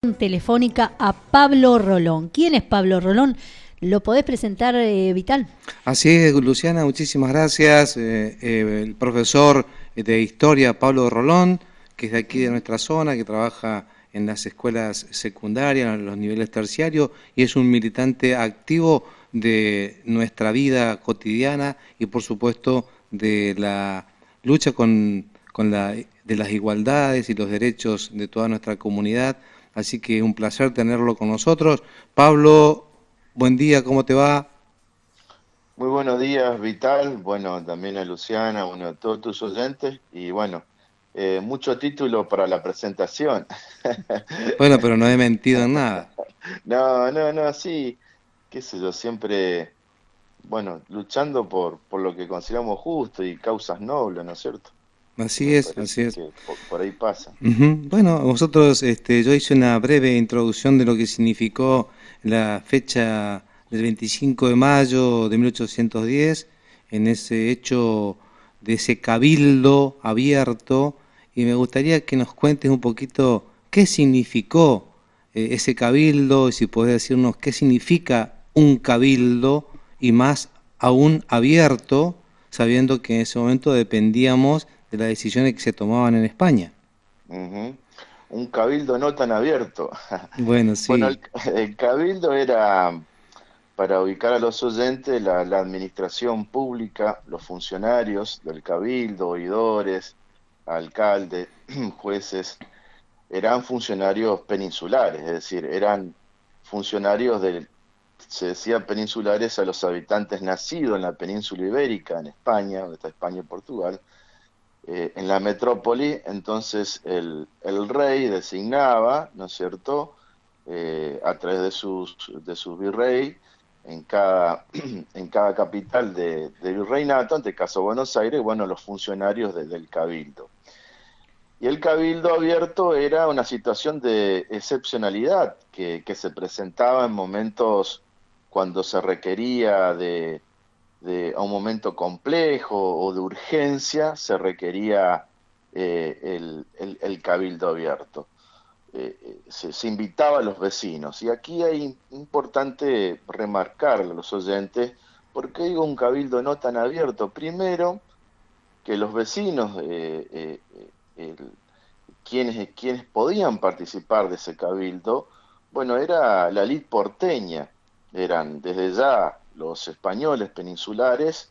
Telefónica a Pablo Rolón. ¿Quién es Pablo Rolón? ¿Lo podés presentar, Vital? Así es, Luciana, muchísimas gracias. El profesor de Historia, Pablo Rolón, que es de aquí de nuestra zona, que trabaja en las escuelas secundarias, en los niveles terciarios, y es un militante activo de nuestra vida cotidiana y, por supuesto, de la lucha de las igualdades y los derechos de toda nuestra comunidad. Así que un placer tenerlo con nosotros. Pablo, buen día, ¿cómo te va? Muy buenos días, Vital. Bueno, también a Luciana, bueno, a todos tus oyentes. Y bueno, mucho título para la presentación. Bueno, pero no he mentido en nada. No, no, no, sí, qué sé yo, siempre, bueno, luchando por lo que consideramos justo y causas nobles, ¿no es cierto? Y Así me es, así parece es. que por ahí pasa. Ujú. Bueno, vosotros, yo hice una breve introducción de lo que significó la fecha del 25 de mayo de 1810, en ese hecho de ese cabildo abierto, y me gustaría que nos cuentes un poquito qué significó ese cabildo, y si podés decirnos qué significa un cabildo, y más aún abierto, sabiendo que en ese momento dependíamos de las decisiones que se tomaban en España. Ujú. Un cabildo no tan abierto. Bueno, Bueno, sí. el cabildo era, para ubicar a los oyentes, la administración pública, los funcionarios del cabildo, oidores, alcaldes, jueces, eran funcionarios peninsulares, es decir, eran funcionarios se decía peninsulares a los habitantes nacidos en la península ibérica, en España, donde está España y Portugal, en la metrópoli. Entonces el rey designaba, ¿no es cierto?, a través de sus virrey, en cada capital de virreinato, en este caso Buenos Aires, bueno, los funcionarios del cabildo. Y el cabildo abierto era una situación de excepcionalidad que se presentaba en momentos cuando se requería a un momento complejo o de urgencia, se requería el cabildo abierto. Se invitaba a los vecinos. Y aquí hay importante remarcarle a los oyentes, ¿por qué digo un cabildo no tan abierto? Primero, que los vecinos, quienes podían participar de ese cabildo, bueno, era la lid porteña, eran desde ya los españoles peninsulares,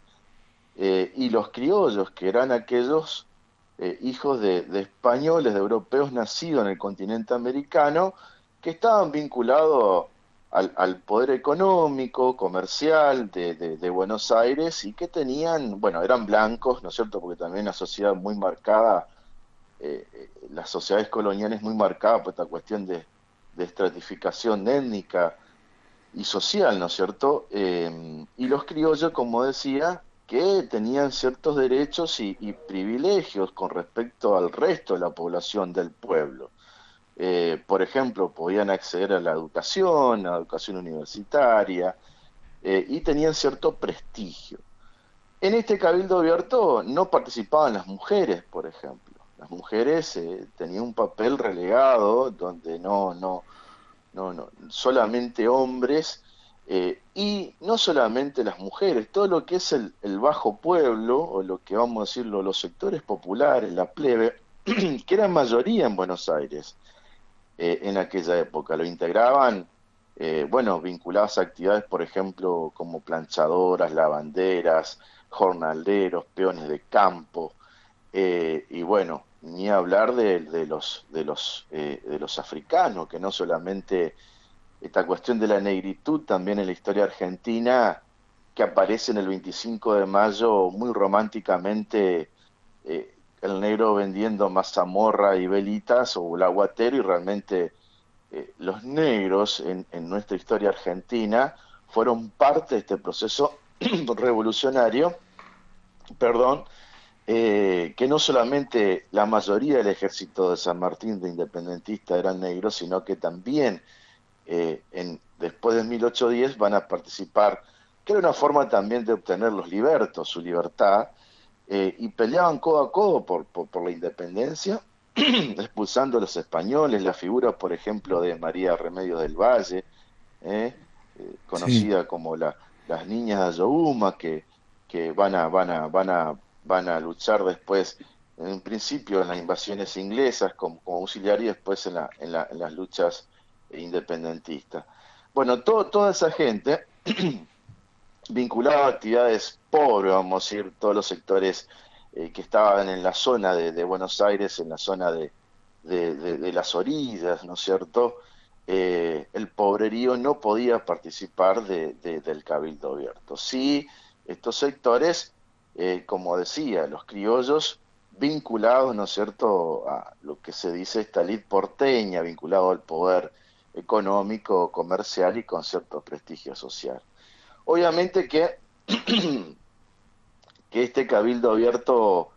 y los criollos, que eran aquellos hijos de españoles, de europeos nacidos en el continente americano, que estaban vinculados al poder económico, comercial de Buenos Aires, y que tenían, bueno, eran blancos, ¿no es cierto? Porque también una sociedad muy marcada, las sociedades coloniales muy marcadas por esta cuestión de estratificación étnica y social, ¿no es cierto? Y los criollos, como decía, que tenían ciertos derechos y privilegios con respecto al resto de la población del pueblo. Por ejemplo, podían acceder a la educación universitaria, y tenían cierto prestigio. En este cabildo abierto no participaban las mujeres, por ejemplo. Las mujeres tenían un papel relegado donde no, solamente hombres, y no solamente las mujeres, todo lo que es el bajo pueblo, o lo que vamos a decirlo, los sectores populares, la plebe, que eran mayoría en Buenos Aires en aquella época, lo integraban, bueno, vinculadas a actividades, por ejemplo, como planchadoras, lavanderas, jornaleros, peones de campo, y bueno, ni hablar de los africanos, que no solamente esta cuestión de la negritud, también en la historia argentina, que aparece en el 25 de mayo muy románticamente, el negro vendiendo mazamorra y velitas o el aguatero, y realmente los negros en nuestra historia argentina fueron parte de este proceso revolucionario, perdón, que no solamente la mayoría del ejército de San Martín de independentista eran negros, sino que también después de 1810 van a participar, que era una forma también de obtener los libertos, su libertad, y peleaban codo a codo por la independencia, expulsando a los españoles, la figura, por ejemplo, de María Remedios del Valle, ¿eh? Sí, Conocida como las niñas de Ayohuma, que van a luchar después, en un principio en las invasiones inglesas como auxiliar y después en las luchas independentistas. Bueno, toda esa gente vinculada a actividades pobres, vamos a decir, todos los sectores que estaban en la zona de Buenos Aires, en la zona de las orillas, ¿no es cierto? El pobrerío no podía participar del cabildo abierto. Sí, estos sectores, como decía, los criollos vinculados, ¿no es cierto?, a lo que se dice esta elite porteña, vinculado al poder económico, comercial y con cierto prestigio social. Obviamente que este cabildo abierto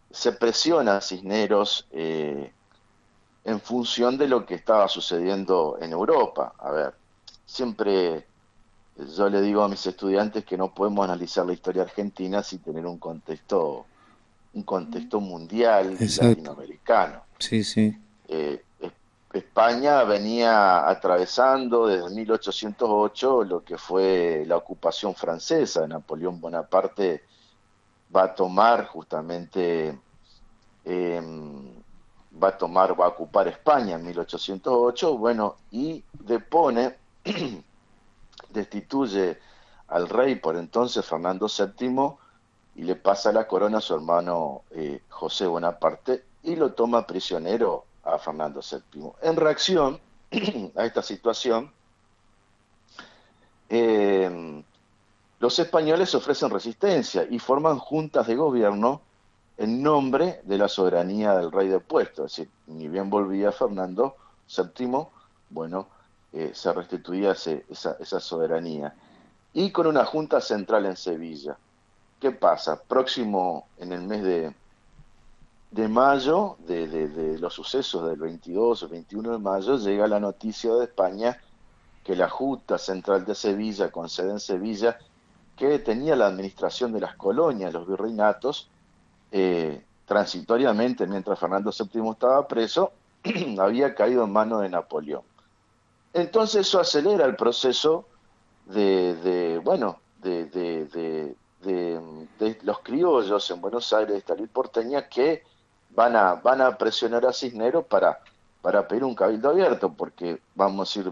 se presiona a Cisneros en función de lo que estaba sucediendo en Europa. A ver, siempre yo le digo a mis estudiantes que no podemos analizar la historia argentina sin tener un contexto mundial y exacto. latinoamericano. Sí, sí, España venía atravesando desde 1808 lo que fue la ocupación francesa. Napoleón Bonaparte va a tomar justamente, va a ocupar España en 1808, bueno, y depone, destituye al rey por entonces Fernando VII y le pasa la corona a su hermano José Bonaparte y lo toma prisionero a Fernando VII. En reacción a esta situación, eh, los españoles ofrecen resistencia y forman juntas de gobierno en nombre de la soberanía del rey depuesto. Es decir, ni bien volvía Fernando VII, bueno, se restituía esa soberanía. Y con una junta central en Sevilla. ¿Qué pasa? Próximo, en el mes de mayo, de los sucesos del 22 o 21 de mayo, llega la noticia de España que la Junta Central de Sevilla, con sede en Sevilla, que tenía la administración de las colonias, los virreinatos, transitoriamente, mientras Fernando VII estaba preso, había caído en manos de Napoleón. Entonces eso acelera el proceso bueno, de los criollos en Buenos Aires, esta ley porteña, que van a presionar a Cisneros para pedir un cabildo abierto, porque, vamos a ir,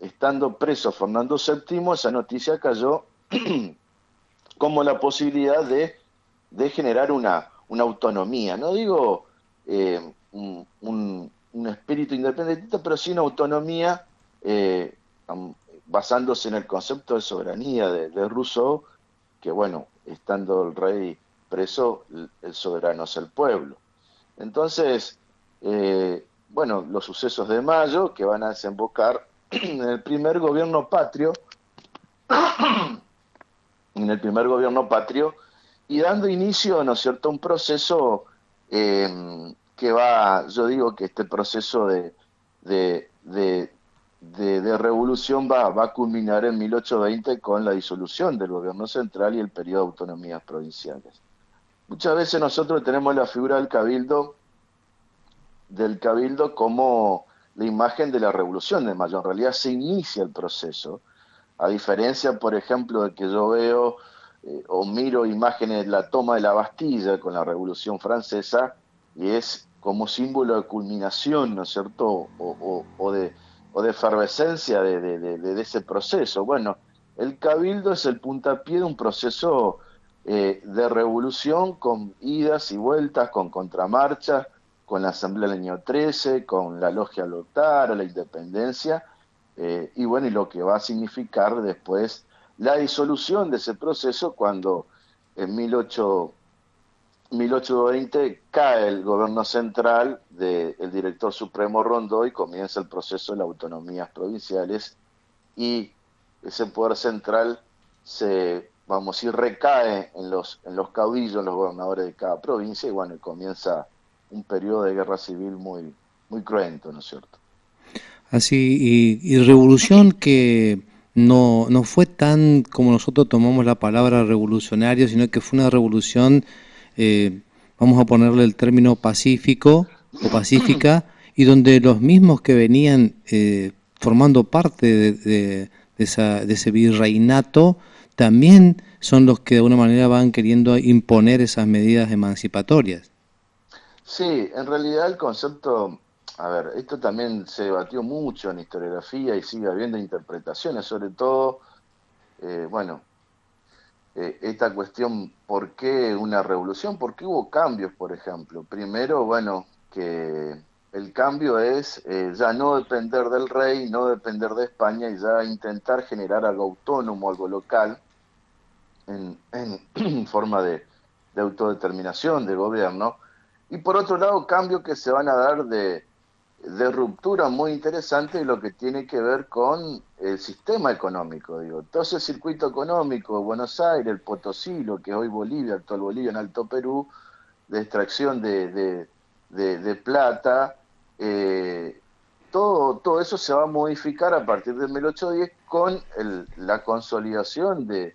estando preso Fernando VII, esa noticia cayó como la posibilidad de generar una autonomía. No digo un espíritu independentista, pero sí una autonomía basándose en el concepto de soberanía de Rousseau, que bueno, estando el rey preso, el soberano es el pueblo. Entonces, bueno, los sucesos de mayo que van a desembocar en el primer gobierno patrio, en el primer gobierno patrio, y dando inicio, ¿no es cierto?, a un proceso que va, yo digo que este proceso de, de, de revolución va a culminar en 1820 con la disolución del gobierno central y el periodo de autonomías provinciales. Muchas veces nosotros tenemos la figura del cabildo como la imagen de la revolución de mayo. En realidad se inicia el proceso, a diferencia, por ejemplo, de que yo veo o miro imágenes de la toma de la Bastilla con la Revolución Francesa, y es como símbolo de culminación, ¿no es cierto?, o de efervescencia de ese proceso. Bueno, el cabildo es el puntapié de un proceso de revolución con idas y vueltas, con contramarchas, con la Asamblea del año 13, con la Logia Lotara, la Independencia, y bueno, y lo que va a significar después la disolución de ese proceso cuando en 1820 cae el gobierno central del director supremo Rondó y comienza el proceso de las autonomías provinciales, y ese poder central vamos a decir, recae en los caudillos, en los gobernadores de cada provincia, y bueno, y comienza un periodo de guerra civil muy cruento, ¿no es cierto? así, y revolución que no fue tan como nosotros tomamos la palabra revolucionario, sino que fue una revolución, vamos a ponerle el término pacífico, o pacífica, y donde los mismos que venían formando parte de ese virreinato también son los que de alguna manera van queriendo imponer esas medidas emancipatorias. Sí, en realidad el concepto, a ver, esto también se debatió mucho en historiografía y sigue habiendo interpretaciones, sobre todo, bueno, esta cuestión, ¿por qué una revolución? ¿Por qué hubo cambios, por ejemplo? Primero, bueno, que el cambio es ya no depender del rey, no depender de España y ya intentar generar algo autónomo, algo local, en forma de autodeterminación, de gobierno. Y por otro lado, cambios que se van a dar de ruptura muy interesante en lo que tiene que ver con el sistema económico. Digo, todo ese circuito económico, Buenos Aires, el Potosí, lo que es hoy Bolivia, actual Bolivia en Alto Perú, de extracción de plata, todo eso se va a modificar a partir de 1810 con la consolidación de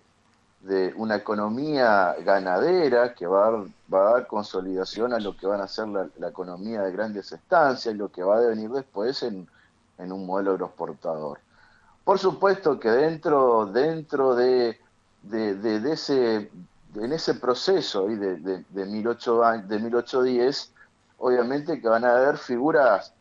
una economía ganadera que va a dar consolidación a lo que van a ser la economía de grandes estancias y lo que va a devenir después en un modelo agroexportador. Por supuesto que dentro de ese, en ese proceso y de 1810, obviamente que van a haber figuras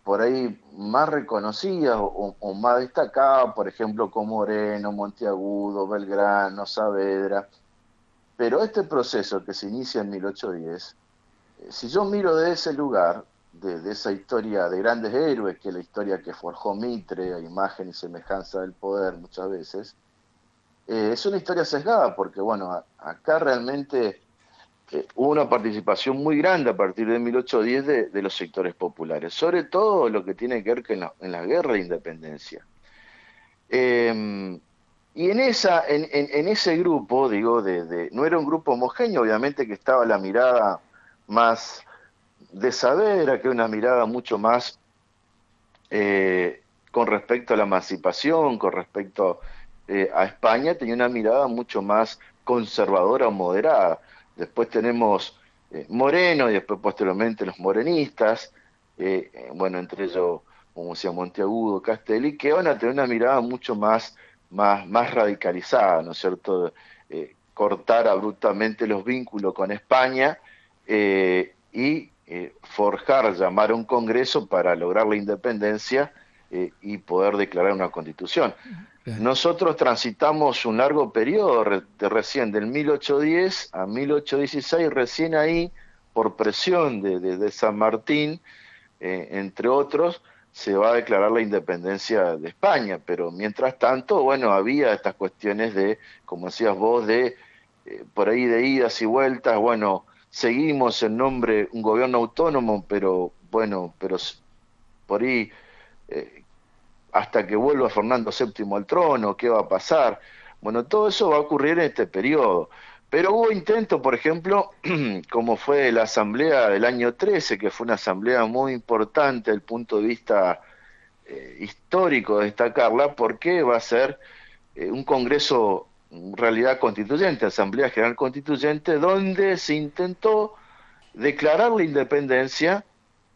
por ahí más reconocidas o más destacadas, por ejemplo, como Moreno, Monteagudo, Belgrano, Saavedra. Pero este proceso que se inicia en 1810, si yo miro de ese lugar, de esa historia de grandes héroes, que es la historia que forjó Mitre, a imagen y semejanza del poder muchas veces, es una historia sesgada, porque bueno, acá realmente hubo una participación muy grande a partir de 1810 de los sectores populares, sobre todo lo que tiene que ver con en la guerra de independencia. Y en ese grupo, digo, no era un grupo homogéneo, obviamente que estaba la mirada más de Saavedra, que es una mirada mucho más con respecto a la emancipación, con respecto a España, tenía una mirada mucho más conservadora o moderada. Después tenemos Moreno y después posteriormente los morenistas, bueno, entre ellos, como decía Monteagudo, Castelli, que van a tener una mirada mucho más radicalizada, ¿no es cierto? Cortar abruptamente los vínculos con España y forjar, llamar a un congreso para lograr la independencia y poder declarar una constitución. Claro. Nosotros transitamos un largo periodo de recién del 1810 a 1816, recién ahí, por presión de San Martín, entre otros, se va a declarar la independencia de España, pero mientras tanto, bueno, había estas cuestiones de, como decías vos, de por ahí de idas y vueltas, bueno, seguimos en nombre un gobierno autónomo, pero bueno, pero por ahí eh, hasta que vuelva Fernando VII al trono, ¿qué va a pasar? Bueno, todo eso va a ocurrir en este periodo. Pero hubo intentos, por ejemplo, como fue la asamblea del año 13, que fue una asamblea muy importante desde el punto de vista histórico de destacarla, porque va a ser un congreso, en realidad constituyente, Asamblea General Constituyente, donde se intentó declarar la independencia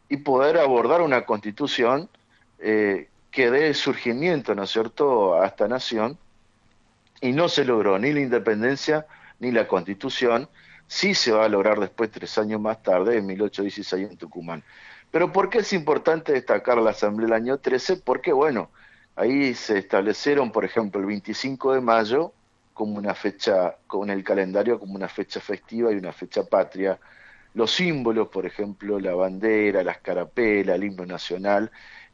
y poder abordar una constitución que dé surgimiento, ¿no es cierto?, a esta nación, y no se logró ni la independencia ni la constitución. Sí se va a lograr después, 3 años más tarde, en 1816 en Tucumán. Pero ¿por qué es importante destacar la Asamblea del año 13? Porque, bueno, ahí se establecieron, por ejemplo, el 25 de mayo como una fecha, con el calendario como una fecha festiva y una fecha patria. Los símbolos, por ejemplo, la bandera, la escarapela, el himno nacional,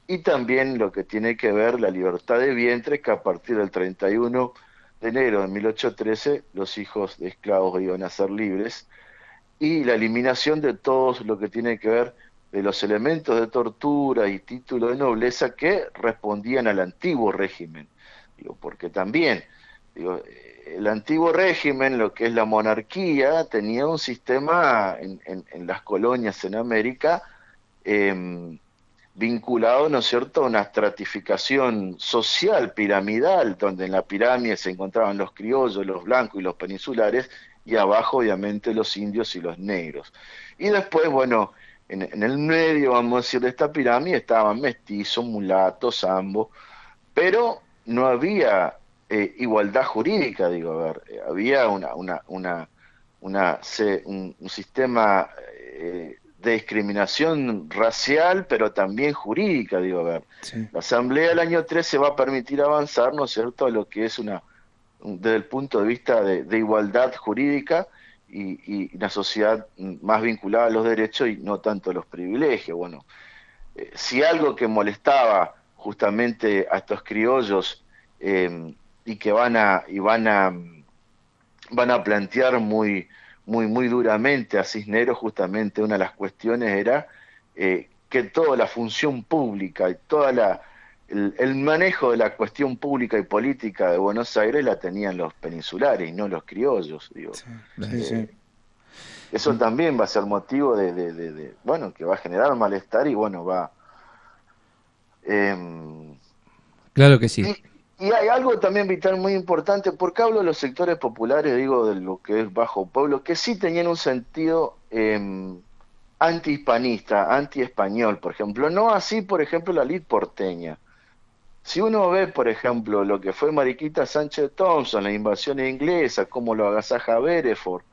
y también lo que tiene que ver la libertad de vientre, que a partir del 31 de enero de 1813 los hijos de esclavos iban a ser libres, y la eliminación de todo lo que tiene que ver de los elementos de tortura y título de nobleza que respondían al antiguo régimen. Digo, porque también, digo, el antiguo régimen, lo que es la monarquía, tenía un sistema en las colonias en América vinculado, ¿no es cierto?, a una estratificación social, piramidal, donde en la pirámide se encontraban los criollos, los blancos y los peninsulares, y abajo obviamente los indios y los negros. Y después, bueno, en el medio, vamos a decir, de esta pirámide estaban mestizos, mulatos, ambos, pero no había igualdad jurídica, digo, a ver, había un sistema de discriminación racial, pero también jurídica, digo, a ver. Sí. La Asamblea del año 13 va a permitir avanzar, ¿no es cierto?, a lo que es desde el punto de vista de igualdad jurídica y una sociedad más vinculada a los derechos y no tanto a los privilegios. Bueno, si algo que molestaba justamente a estos criollos y que van a plantear muy duramente a Cisneros, justamente una de las cuestiones era que toda la función pública y el manejo de la cuestión pública y política de Buenos Aires la tenían los peninsulares y no los criollos, digo. Sí, sí, sí. Eso también va a ser motivo bueno, que va a generar malestar y bueno, Claro que sí. y hay algo también vital muy importante, porque hablo de los sectores populares, digo, de lo que es bajo pueblo, que sí tenían un sentido antihispanista, antiespañol, por ejemplo. No así, por ejemplo, la lid porteña. Si uno ve, por ejemplo, lo que fue Mariquita Sánchez Thompson, la invasión inglesa, cómo lo agasaja Bereford,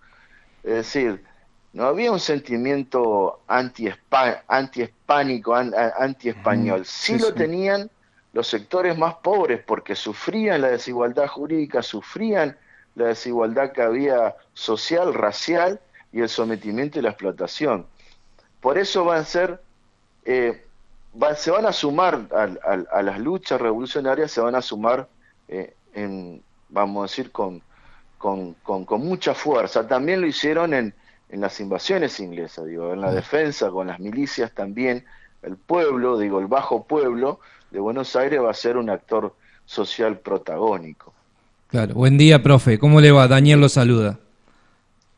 es decir, no había un sentimiento antihispánico, antiespañol. Sí Sí, lo sí. tenían los sectores más pobres porque sufrían la desigualdad jurídica, sufrían la desigualdad que había social, racial y el sometimiento y la explotación. Por eso se van a sumar a las luchas revolucionarias, se van a sumar, vamos a decir, con mucha fuerza. También lo hicieron en las invasiones inglesas, digo, en la defensa, con las milicias también. El pueblo, digo, el bajo pueblo de Buenos Aires va a ser un actor social protagónico. Claro. Buen día, profe. ¿Cómo le va? Daniel lo saluda.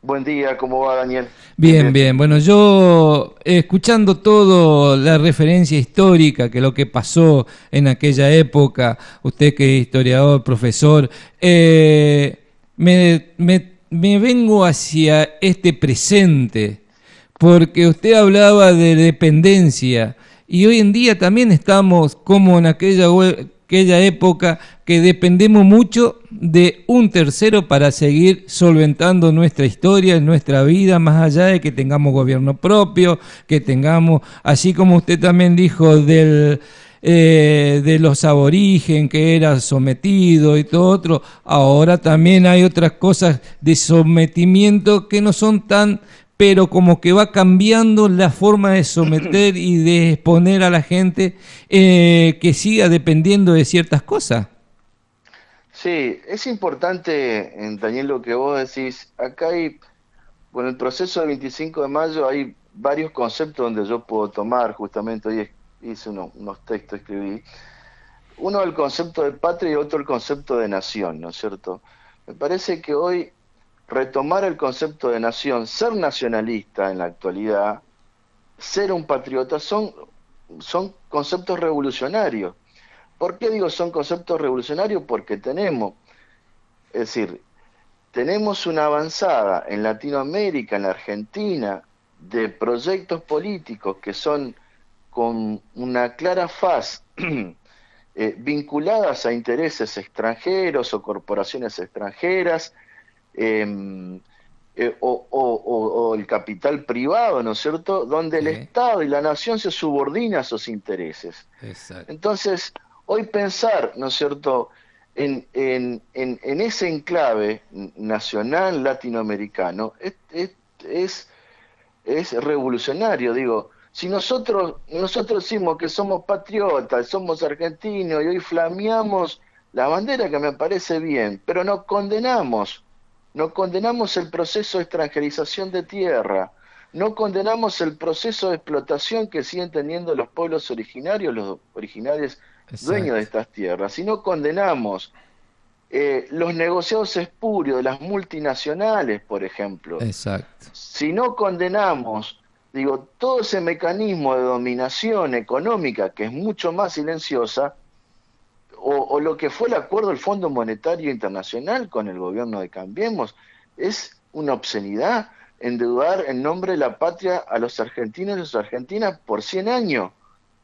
Buen día, ¿cómo va, Daniel? Bien, bien. Bueno, yo escuchando todo la referencia histórica, que lo que pasó en aquella época, usted que es historiador, profesor, me vengo hacia este presente, porque usted hablaba de dependencia y hoy en día también estamos como en aquella época que dependemos mucho de un tercero para seguir solventando nuestra historia, nuestra vida, más allá de que tengamos gobierno propio, que tengamos, así como usted también dijo de los aborígenes que era sometido y todo otro, ahora también hay otras cosas de sometimiento que no son tan, pero como que va cambiando la forma de someter y de exponer a la gente que siga dependiendo de ciertas cosas. Sí, es importante, Daniel, lo que vos decís. Acá hay, bueno, el proceso del 25 de mayo hay varios conceptos donde yo puedo tomar, justamente hoy hice unos textos, escribí. Uno el concepto de patria y otro el concepto de nación, ¿no es cierto? Me parece que hoy retomar el concepto de nación, ser nacionalista en la actualidad, ser un patriota, son conceptos revolucionarios. ¿Por qué digo son conceptos revolucionarios? Porque es decir, tenemos una avanzada en Latinoamérica, en la Argentina, de proyectos políticos que son con una clara faz vinculadas a intereses extranjeros o corporaciones extranjeras, o el capital privado, ¿no es cierto?, donde el Sí, Estado y la nación se subordina a sus intereses. exacto. Entonces, hoy pensar, ¿no es cierto?, en ese enclave nacional latinoamericano es revolucionario, digo. Si nosotros decimos que somos patriotas, somos argentinos y hoy flameamos la bandera, que me parece bien, pero no condenamos el proceso de extranjerización de tierra, no condenamos el proceso de explotación que siguen teniendo los pueblos originarios, los originarios dueños de Exacto, estas tierras, si no condenamos los negociados espurios de las multinacionales, por ejemplo, exacto. si no condenamos, digo, todo ese mecanismo de dominación económica que es mucho más silenciosa, o lo que fue el acuerdo del Fondo Monetario Internacional con el gobierno de Cambiemos, es una obscenidad. endeudar en nombre de la patria a los argentinos y las argentinas por 100 años.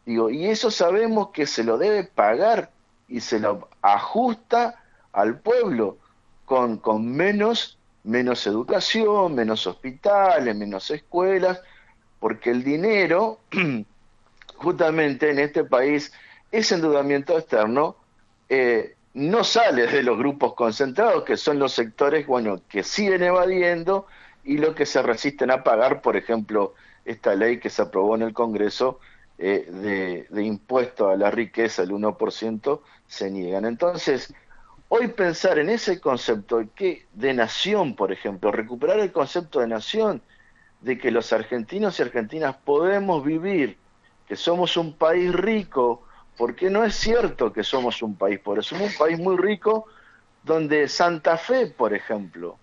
Digo, y eso sabemos que se lo debe pagar y se lo ajusta al pueblo con menos educación, menos hospitales, menos escuelas, porque el dinero, justamente en este país, ese endeudamiento externo no sale de los grupos concentrados, que son los sectores, bueno, que siguen evadiendo y los que se resisten a pagar, por ejemplo, esta ley que se aprobó en el Congreso de impuesto a la riqueza, el 1%, se niegan. Entonces, hoy pensar en ese concepto de nación, por ejemplo, recuperar el concepto de nación, de que los argentinos y argentinas podemos vivir, que somos un país rico, porque no es cierto que somos un país pobre, somos un país muy rico, donde Santa Fe, por ejemplo,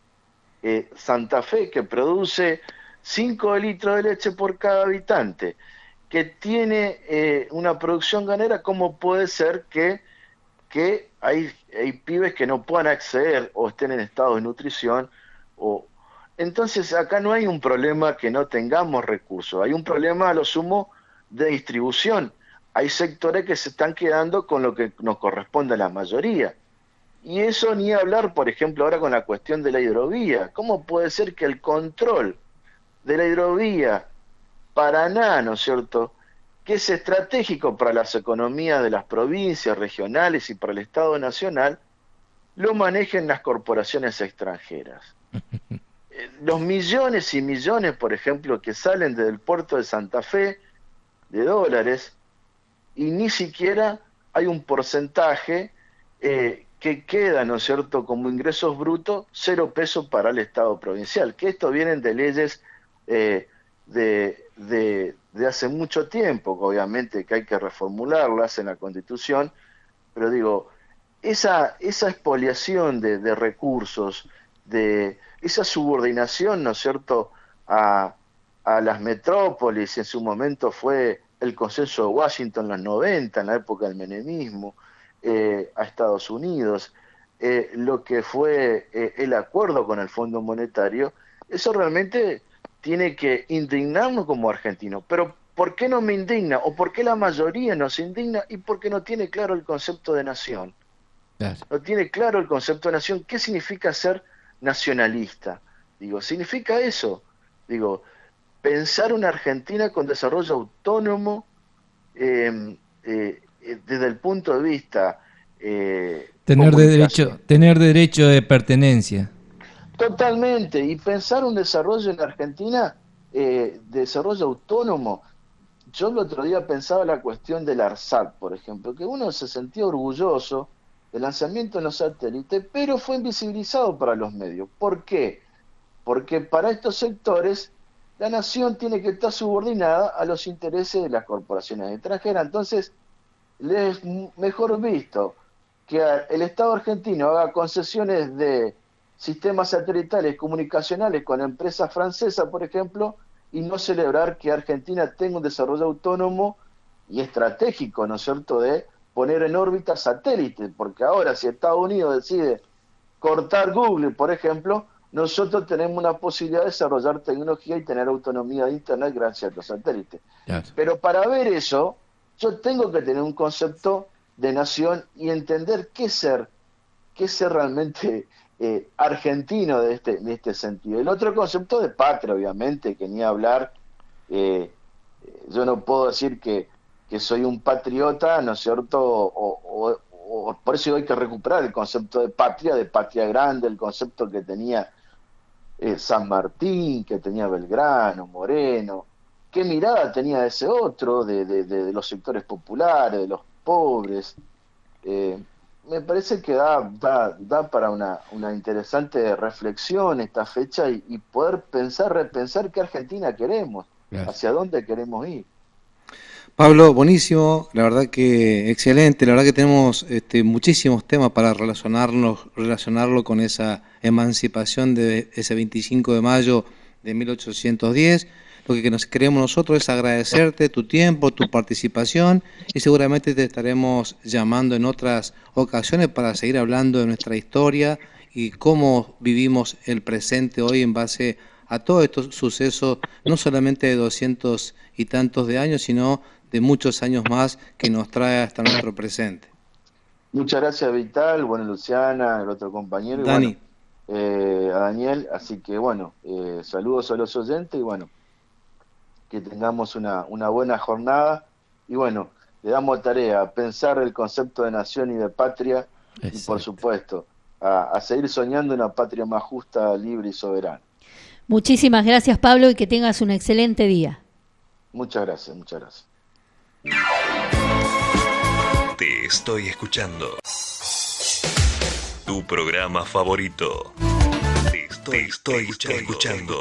Santa Fe, que produce 5 litros de leche por cada habitante, que tiene una producción ganadera, ¿cómo puede ser que hay pibes que no puedan acceder o estén en estado de nutrición? Entonces acá no hay un problema que no tengamos recursos, hay un problema a lo sumo de distribución. Hay sectores que se están quedando con lo que nos corresponde a la mayoría. Y eso ni hablar, por ejemplo, ahora con la cuestión de la hidrovía. ¿Cómo puede ser que el control de la hidrovía Paraná, ¿no es cierto?, que es estratégico para las economías de las provincias regionales y para el Estado nacional, lo manejen las corporaciones extranjeras? Los millones y millones, por ejemplo, que salen desde el puerto de Santa Fe, de dólares, y ni siquiera hay un porcentaje que queda, ¿no es cierto?, como ingresos brutos, 0 pesos para el Estado provincial, que esto vienen de leyes de hace mucho tiempo, obviamente que hay que reformularlas en la Constitución, pero digo, esa expoliación de recursos, de esa subordinación, ¿no es cierto?, a las metrópolis, en su momento fue el Consenso de Washington en los 90, en la época del menemismo, a Estados Unidos, lo que fue el acuerdo con el Fondo Monetario, eso realmente tiene que indignarnos como argentinos. Pero ¿por qué no me indigna? ¿O por qué la mayoría nos indigna? Y porque no tiene claro el concepto de nación. Claro. No tiene claro el concepto de nación. ¿Qué significa ser nacionalista? Digo, significa eso. Digo, pensar una Argentina con desarrollo autónomo desde el punto de vista tener derecho de pertenencia. Totalmente, y pensar un desarrollo en Argentina, desarrollo autónomo. Yo el otro día pensaba la cuestión del ARSAT, por ejemplo, que uno se sentía orgulloso del lanzamiento de los satélites, pero fue invisibilizado para los medios. ¿Por qué? Porque para estos sectores la nación tiene que estar subordinada a los intereses de las corporaciones extranjeras. Entonces, les es mejor visto que el Estado argentino haga concesiones de sistemas satelitales comunicacionales con empresas francesas, por ejemplo, y no celebrar que Argentina tenga un desarrollo autónomo y estratégico, ¿no es cierto?, de poner en órbita satélites, porque ahora si Estados Unidos decide cortar Google, por ejemplo, nosotros tenemos una posibilidad de desarrollar tecnología y tener autonomía de Internet gracias a los satélites. Claro. Pero para ver eso, yo tengo que tener un concepto de nación y entender qué ser realmente argentino de este sentido. El otro concepto de patria, obviamente, que ni hablar, yo no puedo decir que soy un patriota, ¿no es cierto? O por eso hay que recuperar el concepto de patria grande, el concepto que tenía San Martín, que tenía Belgrano, Moreno. ¿Qué mirada tenía ese otro de los sectores populares, de los pobres? Me parece que da para una interesante reflexión esta fecha y poder repensar qué Argentina queremos, Gracias. hacia dónde queremos ir. Pablo, buenísimo, la verdad que excelente, la verdad que tenemos muchísimos temas para relacionarlo con esa emancipación de ese 25 de mayo de 1810. Lo que nos queremos nosotros es agradecerte tu tiempo, tu participación y seguramente te estaremos llamando en otras ocasiones para seguir hablando de nuestra historia y cómo vivimos el presente hoy en base a todos estos sucesos, no solamente de 200 y tantos de años, sino de muchos años más que nos trae hasta nuestro presente. Muchas gracias, Vital, bueno, Luciana, el otro compañero, Dani. y bueno, a Daniel, así que bueno, saludos a los oyentes y bueno, que tengamos una buena jornada y bueno, le damos tarea a pensar el concepto de nación y de patria. Exacto. Y por supuesto, a seguir soñando una patria más justa, libre y soberana. Muchísimas gracias, Pablo, y que tengas un excelente día. Muchas gracias, muchas gracias. Te estoy escuchando. Tu programa favorito. Te estoy escuchando.